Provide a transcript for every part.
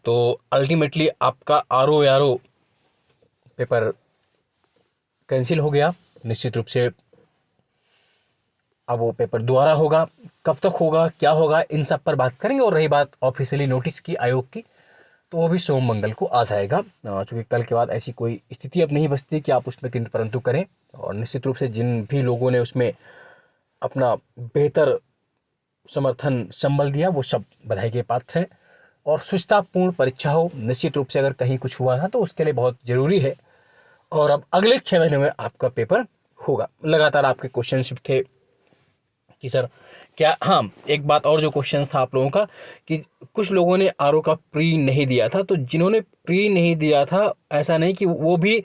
तो अल्टीमेटली आपका RO paper cancel हो गया निश्चित रूप से। अब वो पेपर दोबारा होगा, कब तक होगा, क्या होगा, इन सब पर बात करेंगे। और रही बात ऑफिशियली नोटिस की आयोग की, तो वो भी सोम मंगल को आ जाएगा, चूँकि कल के बाद ऐसी कोई स्थिति अब नहीं बचती कि आप उसमें किंतु परंतु करें। और निश्चित रूप से जिन भी लोगों ने उसमें अपना बेहतर समर्थन संबल दिया वो सब बधाई के पात्र हैं। और सुचितापूर्ण परीक्षा हो, निश्चित रूप से अगर कहीं कुछ हुआ था तो उसके लिए बहुत ज़रूरी है। और अब अगले 6 महीने में आपका पेपर होगा। लगातार आपके क्वेश्चन थे कि सर क्या, हाँ एक बात और जो क्वेश्चन था आप लोगों का कि कुछ लोगों ने RO का प्री नहीं दिया था, तो जिन्होंने प्री नहीं दिया था ऐसा नहीं कि वो भी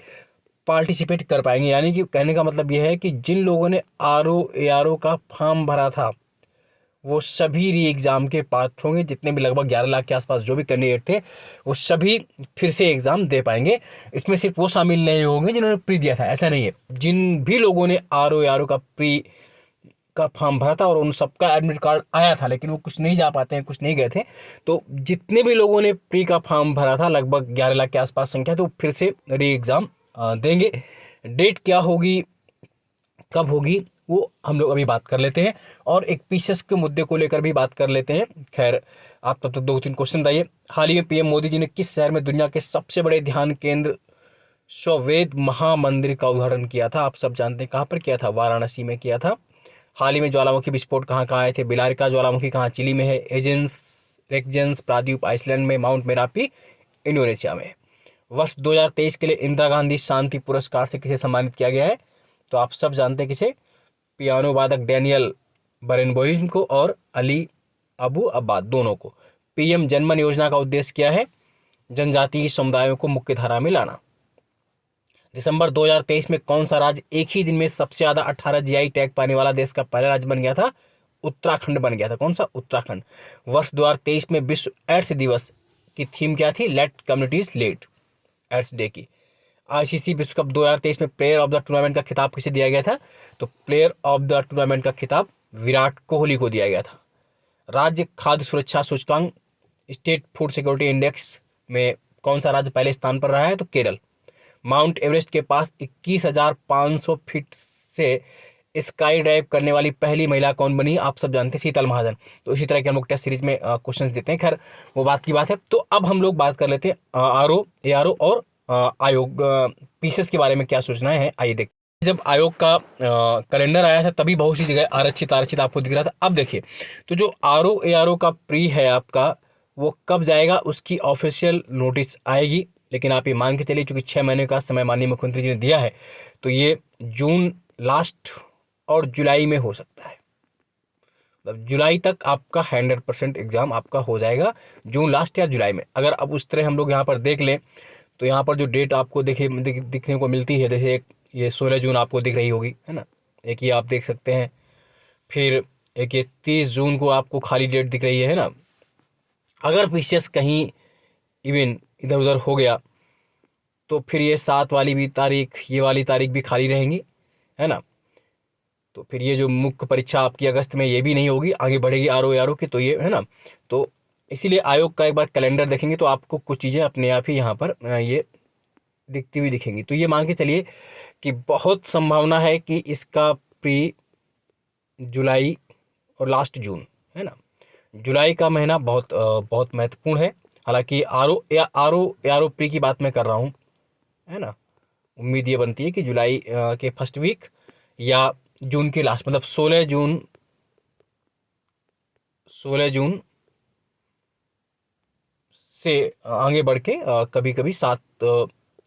पार्टिसिपेट कर पाएंगे। यानी कि कहने का मतलब यह है कि जिन लोगों ने RO का फॉर्म भरा था वो सभी री एग्ज़ाम के पात्र होंगे। जितने भी लगभग 11 लाख के आसपास जो भी कैंडिडेट थे वो सभी फिर से एग्ज़ाम दे पाएंगे। इसमें सिर्फ वो शामिल नहीं होंगे जिन्होंने प्री दिया था, ऐसा नहीं है। जिन भी लोगों ने RO का प्री का फॉर्म भरा था और उन सबका एडमिट कार्ड आया था लेकिन वो कुछ नहीं जा पाते हैं, कुछ नहीं गए थे, तो जितने भी लोगों ने प्री का फॉर्म भरा था लगभग 11 लाख के आसपास संख्या, तो फिर से री एग्ज़ाम देंगे। डेट क्या होगी, कब होगी, वो हम लोग अभी बात कर लेते हैं। और एक पीसीएस के मुद्दे को लेकर भी बात कर लेते हैं। खैर आप तब तक 2-3 क्वेश्चन बताइए। हाल ही में पीएम मोदी जी ने किस शहर में दुनिया के सबसे बड़े ध्यान केंद्र स्ववेद महामंदिर का उद्घाटन किया था? आप सब जानते हैं कहाँ पर किया था, वाराणसी में किया था। हाल ही में ज्वालामुखी विस्फोट कहाँ कहाँ आए थे? बिलारिका ज्वालामुखी कहाँ, चिली में है। एजेंस रेक्जेंस प्राद्वीप आइसलैंड में। माउंट मेरापी इंडोनेशिया में। वर्ष 2023 के लिए इंदिरा गांधी शांति पुरस्कार से किसे सम्मानित किया गया है? तो आप सब जानते हैं किसे, पियानो वादक डैनियल बरेनबोइम को और अली अबू अब्बाद दोनों को। पीएम जनमन योजना का उद्देश्य क्या है? जनजातीय समुदायों को मुख्य धारा में लाना। दिसंबर 2023 में कौन सा राज्य एक ही दिन में सबसे ज्यादा 18 जीआई टैग पाने वाला देश का पहला राज्य बन गया था? उत्तराखंड बन गया था। कौन सा? उत्तराखंड। वर्ष 2023 में विश्व एड्स दिवस की थीम क्या थी? Let communities lead, AIDS day की। आईसीसी विश्व कप 2023 में प्लेयर ऑफ द टूर्नामेंट का खिताब किसे दिया गया था? तो प्लेयर ऑफ द टूर्नामेंट का खिताब विराट कोहली को दिया गया था। राज्य खाद्य सुरक्षा सूचकांक स्टेट फूड सिक्योरिटी इंडेक्स में कौन सा राज्य पहले स्थान पर रहा है? तो केरल। माउंट एवरेस्ट के पास 21,500 फीट से स्काई ड्राइव करने वाली पहली महिला कौन बनी? आप सब जानते हैं, शीतल महाजन। तो इसी तरह के हम लोग टेस्ट सीरीज में क्वेश्चन देते हैं। खैर वो बात की बात है। तो अब हम लोग बात कर लेते हैं RO, ARO और आयोग पीसीएस के बारे में क्या सूचनाएं हैं, आइए देखते हैं। जब आयोग का कैलेंडर आया था तभी बहुत सी जगह आरक्षित आरक्षित आपको दिख रहा था। अब देखिए, तो जो RO ARO का प्री है आपका, वो कब जाएगा उसकी ऑफिशियल नोटिस आएगी। लेकिन आप ये मान के चलिए चूंकि 6 महीने का समय माननीय मुख्यमंत्री जी ने दिया है, तो ये जून लास्ट और जुलाई में हो सकता है। मतलब जुलाई तक आपका 100% एग्जाम आपका हो जाएगा, जून लास्ट या जुलाई में। अगर अब उस तरह हम लोग यहाँ पर देख लें तो यहाँ पर जो डेट आपको दिखने को मिलती है, जैसे एक ये 16 जून आपको दिख रही होगी, है ना, एक ये आप देख सकते हैं। फिर एक ये 30 जून को आपको खाली डेट दिख रही है ना। अगर पीसीएस कहीं इवन इधर उधर हो गया तो फिर ये 7 वाली भी तारीख, ये वाली तारीख भी खाली रहेंगी, है ना। तो फिर ये जो मुख्य परीक्षा आपकी अगस्त में ये भी नहीं होगी, आगे बढ़ेगी RO की, तो ये है ना। तो इसीलिए आयोग का एक बार कैलेंडर देखेंगे तो आपको कुछ चीज़ें अपने आप ही यहाँ पर ये दिखती हुई दिखेंगी। तो ये मान के चलिए कि बहुत संभावना है कि इसका प्री जुलाई और लास्ट जून, है ना। जुलाई का महीना बहुत महत्वपूर्ण है। हालांकि RO प्री की बात मैं कर रहा हूँ, है ना। उम्मीद ये बनती है कि जुलाई के फर्स्ट वीक या जून के लास्ट, मतलब 16 जून से आगे बढ़ के कभी कभी 7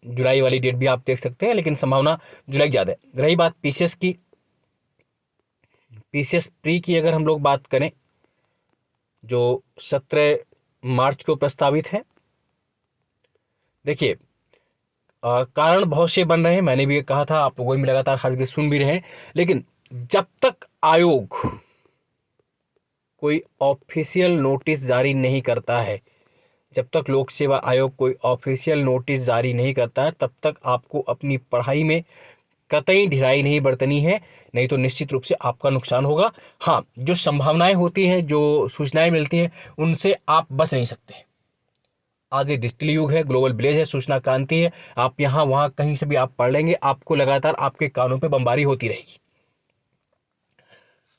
जुलाई वाली डेट भी आप देख सकते हैं, लेकिन संभावना जुलाई ज़्यादा है। रही बात पीसीएस की, पीसीएस प्री की अगर हम लोग बात करें जो 17 मार्च को प्रस्तावित है। देखिए कारण बहुत से बन रहे हैं, मैंने भी ये कहा था, आप लोगों ने भी लगातार हर जगह सुन भी रहे हैं। लेकिन जब तक आयोग कोई ऑफिशियल नोटिस जारी नहीं करता है, जब तक लोक सेवा आयोग कोई ऑफिशियल नोटिस जारी नहीं करता है, तब तक आपको अपनी पढ़ाई में कतई ढिलाई नहीं बरतनी है, नहीं तो निश्चित रूप से आपका नुकसान होगा। हाँ, जो संभावनाएं होती हैं, जो सूचनाएं मिलती हैं, उनसे आप बच नहीं सकते। आज ये डिजिटल युग है, ग्लोबल विलेज है, सूचना क्रांति है। आप यहाँ वहाँ कहीं से भी आप पढ़ लेंगे, आपको लगातार आपके कानों पे बमबारी होती रहेगी।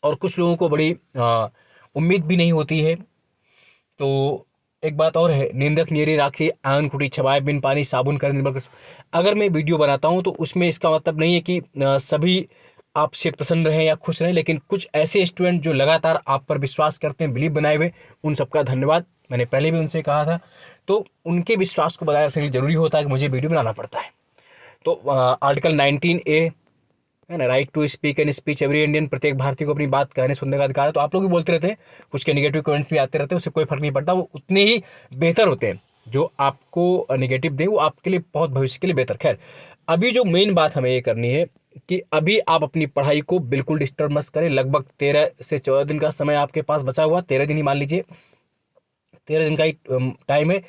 और कुछ लोगों को बड़ी उम्मीद भी नहीं होती है। तो एक बात और है, निंदक नीरे राखी आंगन खुटी छबाए बिन पानी साबुन कर निर्मल कर। अगर मैं वीडियो बनाता हूँ तो उसमें इसका मतलब नहीं है कि सभी आपसे प्रसन्न रहें या खुश रहें, लेकिन कुछ ऐसे स्टूडेंट जो लगातार आप पर विश्वास करते हैं, बिलीव बनाए हुए, उन सबका धन्यवाद। मैंने पहले भी उनसे कहा था। तो उनके विश्वास को बनाए रखने के लिए जरूरी होता है कि मुझे वीडियो बनाना पड़ता है। तो आर्टिकल 19A है ना, right to speak and speech every Indian, प्रत्येक भारतीय को अपनी बात कहने सुनने का अधिकार है। तो आप लोग भी बोलते रहते हैं, कुछ के निगेटिव कमेंट्स भी आते रहते हैं, उससे कोई फर्क नहीं पड़ता, वो उतने ही बेहतर होते हैं। जो आपको निगेटिव दें वो आपके लिए बहुत भविष्य के लिए बेहतर। खैर, अभी जो मेन बात हमें ये करनी है कि अभी आप अपनी पढ़ाई को बिल्कुल डिस्टर्ब मत करें। लगभग 13 से 14 दिन का समय आपके पास बचा हुआ, 13 दिन ही मान लीजिए, 13 दिन का ही टाइम है।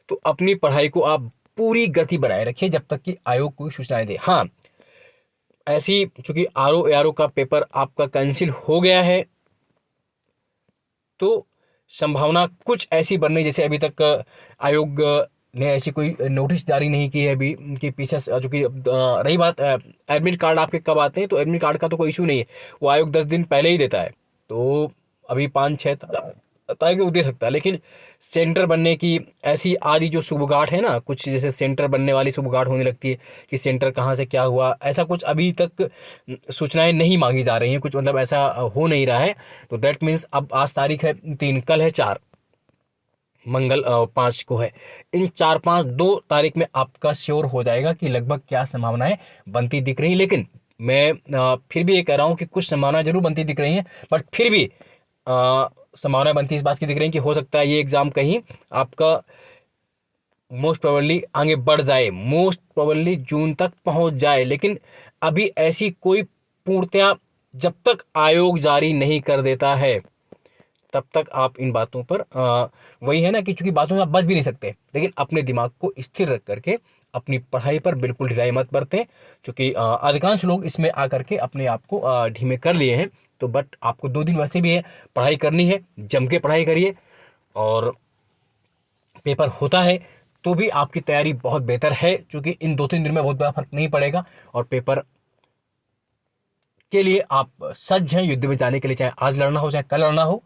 तो अपनी पढ़ाई को आप पूरी गति बनाए रखिए जब तक कि आयोग कोई सूचनाएं दे। हाँ, ऐसी चूंकि आरओ एआरओ का पेपर आपका कैंसिल हो गया है, तो संभावना कुछ ऐसी बन रही, जैसे अभी तक आयोग ने ऐसी कोई नोटिस जारी नहीं की है अभी कि पीछे चूंकि रही बात एडमिट कार्ड आपके कब आते हैं, तो एडमिट कार्ड का तो कोई इशू नहीं है, वो आयोग 10 दिन पहले ही देता है। तो अभी 5-6 तारीख को दे सकता है, लेकिन सेंटर बनने की ऐसी आदि जो शुभगाठ है ना, कुछ जैसे सेंटर बनने वाली शुभगाठ होने लगती है कि सेंटर कहाँ से क्या हुआ, ऐसा कुछ अभी तक सूचनाएं नहीं मांगी जा रही हैं, कुछ मतलब ऐसा हो नहीं रहा है। तो दैट मीन्स अब आज तारीख है 3, कल है 4, मंगल 5 को है। इन 4-5-2 तारीख में आपका श्योर हो जाएगा कि लगभग क्या संभावनाएं बनती दिख रही। लेकिन मैं फिर भी ये कह रहा हूँ कि कुछ संभावनाएं जरूर बनती दिख रही हैं, बट फिर भी संभावनाएं बनती इस बात की दिख रही हैं कि हो सकता है ये एग्जाम कहीं आपका मोस्ट प्रोबेबली आगे बढ़ जाए, मोस्ट प्रोबेबली जून तक पहुंच जाए। लेकिन अभी ऐसी कोई पूर्णतया जब तक आयोग जारी नहीं कर देता है तब तक आप इन बातों पर वही है ना कि चूंकि बातों से आप बच भी नहीं सकते, लेकिन अपने दिमाग को स्थिर रख करके अपनी पढ़ाई पर बिल्कुल ढिलाई मत बरतें। क्योंकि अधिकांश लोग इसमें आकर के अपने आप को ढीमे कर लिए हैं। तो बट आपको 2 दिन वैसे भी है, पढ़ाई करनी है, जम के पढ़ाई करिए। और पेपर होता है तो भी आपकी तैयारी बहुत बेहतर है, क्योंकि इन 2-3 दिन में बहुत बड़ा फर्क नहीं पड़ेगा। और पेपर के लिए आप सज्ज हैं युद्ध में जाने के लिए, चाहे आज लड़ना हो चाहे कल लड़ना हो।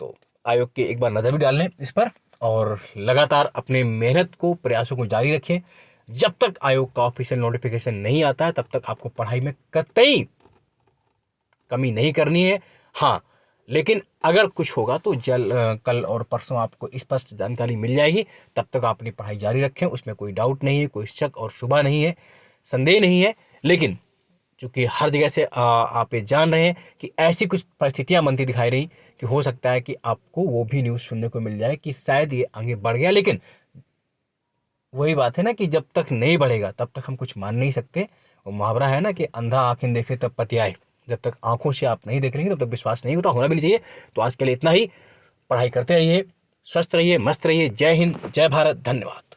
तो आयोग की एक बार नज़र भी डाल लें इस पर, और लगातार अपने मेहनत को, प्रयासों को जारी रखें। जब तक आयोग का ऑफिशियल नोटिफिकेशन नहीं आता है तब तक आपको पढ़ाई में कतई कमी नहीं करनी है। हाँ, लेकिन अगर कुछ होगा तो कल और परसों आपको स्पष्ट जानकारी मिल जाएगी। तब तक आप अपनी पढ़ाई जारी रखें, उसमें कोई डाउट नहीं है, कोई शक और शुबा नहीं है, संदेह नहीं है। लेकिन चूँकि हर जगह से आप ये जान रहे हैं कि ऐसी कुछ परिस्थितियां बनती दिखाई रही कि हो सकता है कि आपको वो भी न्यूज़ सुनने को मिल जाए कि शायद ये आगे बढ़ गया। लेकिन वही बात है ना कि जब तक नहीं बढ़ेगा तब तक हम कुछ मान नहीं सकते। वो मुहावरा है ना कि अंधा आंखें देखे तब पतियाए। जब तक आंखों से आप नहीं देख लेंगे तब तक विश्वास नहीं होता, होना भी नहीं चाहिए। तो आज के लिए इतना ही। पढ़ाई करते रहिए, स्वस्थ रहिए, मस्त रहिए। जय हिंद, जय भारत, धन्यवाद।